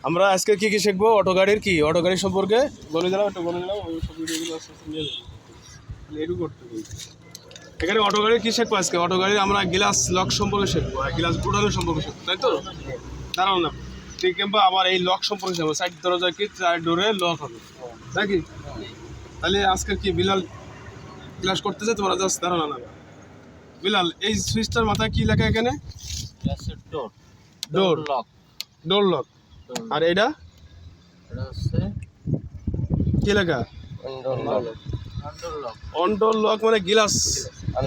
আমরা আজকে কি কি শিখবো? অটো গাড়ির সম্পর্কে বলে দিলাম, একটু বলে দিলাম। ওই সব ভিডিওগুলো নিয়ে যাবো, এটুকু করতে হবে। এখানে অটো গাড়ির কি শিখবো আজকে? অটো গাড়ির আমরা গ্লাস লক সম্পর্কে শিখবো, আর গ্লাস গুড়ানোর সম্পর্কে শিখবো, তাই তো? দাঁড়াও না, ঠিক কিংবা আবার এই লক সম্পর্কে শিখবো। সাইড দরজা কি চার ডোরে লক হবে নাকি? তাহলে আজকে কি বিলাল ক্লাস করতেছে? তোমরা জাস্ট দাঁড়ানো না। বিলাল, এই সুইচটার মাথায় কি লেখা এখানে? Door lock. Door lock. আর এটা কি লেখা? অন ডোর লক মানে গ্লাস।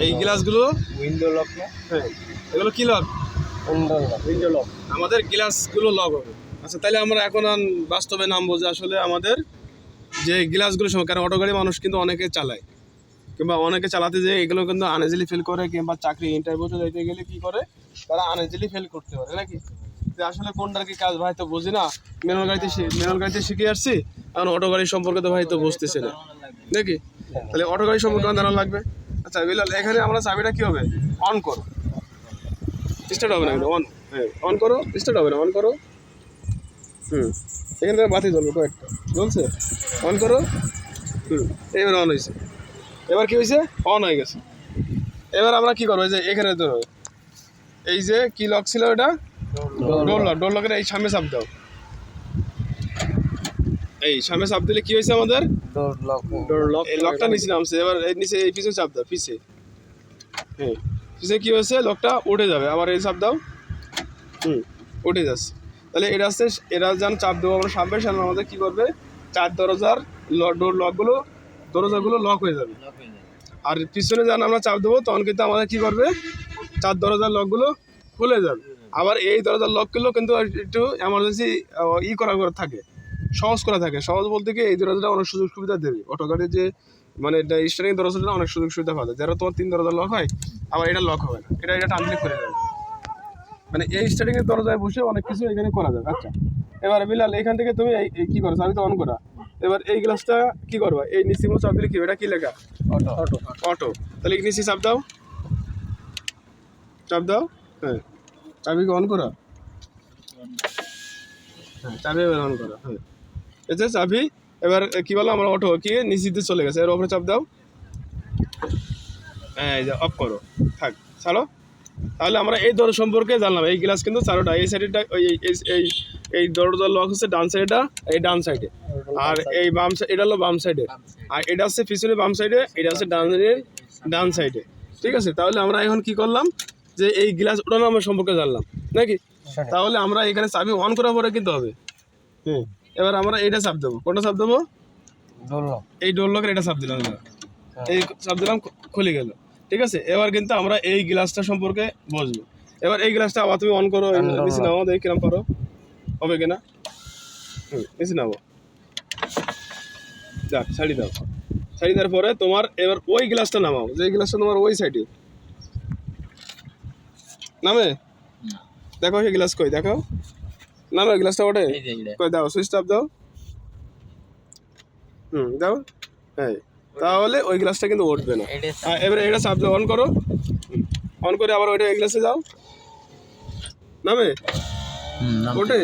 এই গ্লাসগুলো উইন্ডো লক না? হ্যাঁ, এগুলো কি লক? Window lock. আমাদের গ্লাসগুলো লক হবে। আচ্ছা, তাহলে আমরা এখন বাস্তবে নামবো যে আসলে আমাদের যে গ্লাসগুলো সময়, কারণ অটো গাড়ি মানুষ কিন্তু অনেকে চালায়, কিংবা অনেকে চালাতে যে এগুলো কিন্তু আনইজিলি ফিল করে, কিংবা চাকরি ইন্টারভিউতে যাইতে গেলে কি করে, তারা আনইজিলি ফিল করতে পারে নাকি? যে আসলে কোনটার কি কাজ ভাই তো বুঝি না। ম্যানুয়াল গাড়িতে শিখে আসছি, এখন অটো গাড়ির সম্পর্কে তো ভাই তো বুঝতেছে না নাকি? তাহলে অটো গাড়ির সম্পর্কে জানা লাগবে। আচ্ছা বিলাল, এখানে আমরা চাবিটা কি হবে? অন করো, স্টার্ট হবে না কিন্তু। অন, হ্যাঁ অন করো, স্টার্ট হবে না। অন করো। এখানে থেকে বাতি জ্বলবে, কয়েকটা জ্বলছে। অন করো। এবার অন হয়েছে। এবার কি হয়েছে? অন হয়ে গেছে। এবার আমরা কি করবো? এই যে এখানে ধরো, এই যে কি লক ছিল এটা? Door lock. ডোর লকের এই সামনে চাপ দাও। এই সামনে চাপ দিলে কি হয়েছে আমাদের? Door lock. এই লকটা নিচে নামছে। এবার এই নিচে এই পিছনে চাপ দাও, পিছে। হ্যাঁ, পিছে কি হয়েছে? লকটা উঠে যাবে। আবার এই চাপ দাও। উঠে যাচ্ছে। তাহলে এটা হচ্ছে, এরা যেন চাপ দেবো আমরা সামনে, সামনে আমাদের কি করবে? চার দরজার ডোর লকগুলো, দরজাগুলো লক হয়ে যাবে। আর পিছনে যেন আমরা চাপ দেবো, তখন কিন্তু আমাদের কি করবে? চার দরজার লকগুলো খুলে যাবে। আবার এই দরজার লকগুলো কিন্তু একটু এমার্জেন্সি করা থাকে, সহজ করা থাকে। সহজ বলতে কি, এই দরজাটা অনেক সুযোগ সুবিধা দেবে। অটো গাড়ির যে মানে স্টার্টিং দরজাটা অনেক সুযোগ সুবিধা পাবে। যারা তোমার 3 দরজার লক হয়, আবার এটা লক হবে না, এটা টান দিলে খুলে যাবে। মানে এই স্টার্টিং এর দরজায় বসে অনেক কিছু এখানে করা যাবে। আচ্ছা, এবার বিলাল এখান থেকে তুমি এই কি করো? চাবি তো অন করা। এবার এই গ্লাসটা কি করবা? এই নিচে চাপ দিলে কি, এটা কি লেখা? অটো। অটো। তাহলে নিচে চাপ দাও, চাপ দাও। হ্যাঁ, চাবি অন করা। হ্যাঁ, চাবি এবার অন করা। হ্যাঁ, এই যে চাবি। এবার কি বলো, আমরা অটো কি নিচে চলে গেছে। এর ওপরে চাপ দাও। হ্যাঁ, এই যে অফ করো, থাক, ছাড়ো। তাহলে আমরা এই দরজা সম্পর্কে জানলাম। এই গ্লাস কিন্তু চারোটা, এই সাইডেটা এই দরজার লক হচ্ছে ডান সাইডটা, এই ডান সাইডে। আর এই বাম সাইড, এটা হলো বাম সাইডে। আর এটা হচ্ছে পিছনে বাম সাইডে, এটা হচ্ছে ডান সাইডে। ঠিক আছে, তাহলে আমরা এখন কি করলাম? যে এই গ্লাস ওঠানো আমরা সম্পর্কে জানলাম নাকি? তাহলে আমরা এখানে চাবি অন করার পরে কিন্তু হবে। এবার আমরা এইটা চাপ দেবো। কোনটা চাপ দেবো? এই ডোর লকের এটা চাপ দিলাম আমরা। এই চাপ দিলাম, খুলে গেল। ঠিক আছে, এবার কিন্তু আমরা এই গ্লাসটা সম্পর্কে বুঝবো। এবার এই গ্লাসটা আবার তুমি অন করো, নিচে নাও, দেখি কিরম পারো, হবে কিনা। নিচে নাও, যাক, ছাড়ি দাও। ছাড়ি দেওয়ার পরে তোমার এবার ওই গ্লাসটা নামাও, যে গ্লাসটা তোমার ওই সাইডে নামে। দেখো সেই গ্লাস কই, দেখো নামে গ্লাসটা ওঠে কই, দাও সুইচ অফ দাও। দাও। হ্যাঁ, তাহলে ওই গ্লাসটা কিন্তু উঠবে না। এবারে এটা চাপ দাও, অন করো। অন করে আবার ওইটা এই গ্লাসে যাও, নামে ওঠে।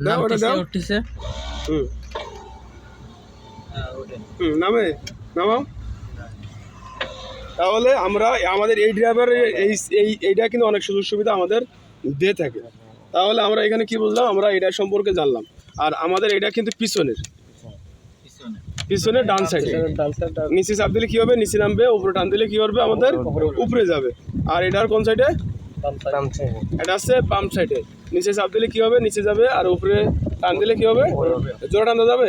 দাও, ওটা দাও। নামে, নামাও। তাহলে আমরা আমাদের এই ড্রাইভারের এইটা কিন্তু অনেক সুযোগ সুবিধা আমাদের দিয়ে থাকে। তাহলে আমরা এখানে কি বুঝলাম? আমরা এটা সম্পর্কে জানলাম। আর আমাদের এটা কিন্তু পিছনে ডান সাইডে। নিচে চাপ দিলে কি হবে? নিচে নামবে। উপরে টান দিলে কি করবে? আমাদের উপরে যাবে। আর এটার কোন সাইডে? এটা আছে বাম সাইডে। নিচে চাপ দিলে কি হবে? নিচে যাবে। আর উপরে টান দিলে কি হবে? জোরে টানতে যাবে,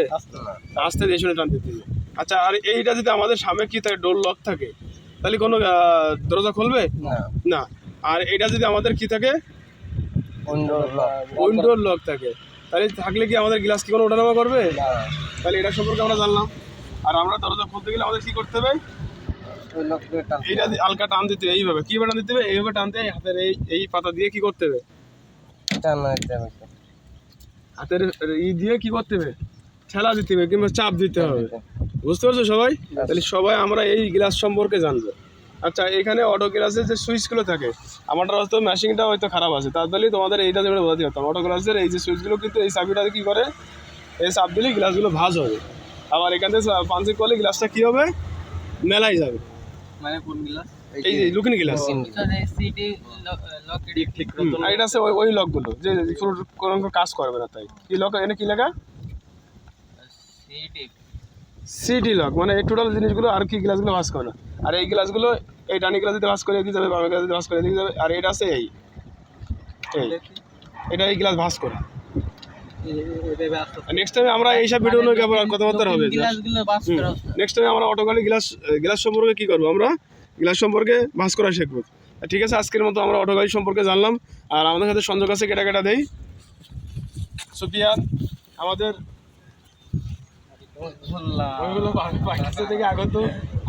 আস্তে দিয়ে শুনে টান দিতে হবে। আচ্ছা, আর এইটা যদি আমাদের সামনে কি থাকে? ডোর লক থাকে, তাহলে কোনো দরজা খুলবে না। আর এটা যদি আমাদের কি থাকে? উইন্ডো লক থাকে। তাহলে থাকলে কি আমাদের গ্লাস কি কোনো ওঠানামা করবে? তাহলে এটা সম্পর্কে আমরা জানলাম। আর আমরা দরজা খুলতে গেলে আমাদের কি করতে হবে? এইটা হালকা টান দিতে হবে। এইভাবে কিভাবে টান দিতে হবে? এইভাবে টানতে, হাতের এই পাতা দিয়ে কি করতে হবে? হাতের দিয়ে কি করতে হবে? ঠেলা দিতে হবে, কিংবা চাপ দিতে হবে। বুঝতে পারছো সবাই? তাহলে সবাই আমরা এই গ্লাস সম্পর্কে জানবো। আচ্ছা এখানে অটো গ্লাসের যে সুইচগুলো থাকে আমারটা হয়তো মেশিনটা হয়তো খারাপ আছে তার জন্যই তোমাদের এইটা যেটা বোঝাতে পারতাম অটো গ্লাসের এই যে সুইচগুলো কিন্তু এই চাবিটাতে কী করে এই চাপ দিলেই গ্লাসগুলো ভাঁজ হবে আবার এখান থেকে পাঞ্চিং করলে গ্লাসটা কী হবে মেলাই যাবে মানে কোন গ্লাস এই যে লুকিং গ্লাস সিটি লক ঠিক আর এটা আছে ওই লকগুলো যে কোনো কাজ করবে না তাই কি লক এনে কি লেখা সিটি সিটি লক মানে এই টোটাল জিনিসগুলো আর কি গ্লাসগুলো ভাঁজ করে না আর এই গ্লাসগুলো এই ডানি গ্লাস দিতে ভাঁজ করে দিয়ে যাবে বামে গ্লাস দিতে ভাঁজ করে দিয়ে যাবে আর এটা আছে এই এটা এই গ্লাস ভাঁজ করে নেক্সট টাইম আমরা এইসব ভিডিও নিয়ে কথাবার্তা হবে গ্লাসগুলো বাস করা নেক্সট টাইম আমরা অটোকালি গ্লাস সম্পর্কে কী করবো আমরা গ্লাস সম্পর্কে ভাঁজ করা শিখবো ঠিক আছে আজকের মতো আমরা অটোকালি সম্পর্কে জানলাম আর আমাদের সাথে সংযোগ আছে কেটা কেটা দেই সুফিয়ান আমাদের পাকিস্তান থেকে আগত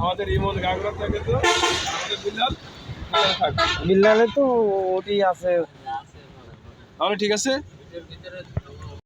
আমাদের ইমন গাগরা থেকে তো আমাদের বিল্লাল বিল্লালে তো ওটি আছে তাহলে ঠিক আছে ভিতরে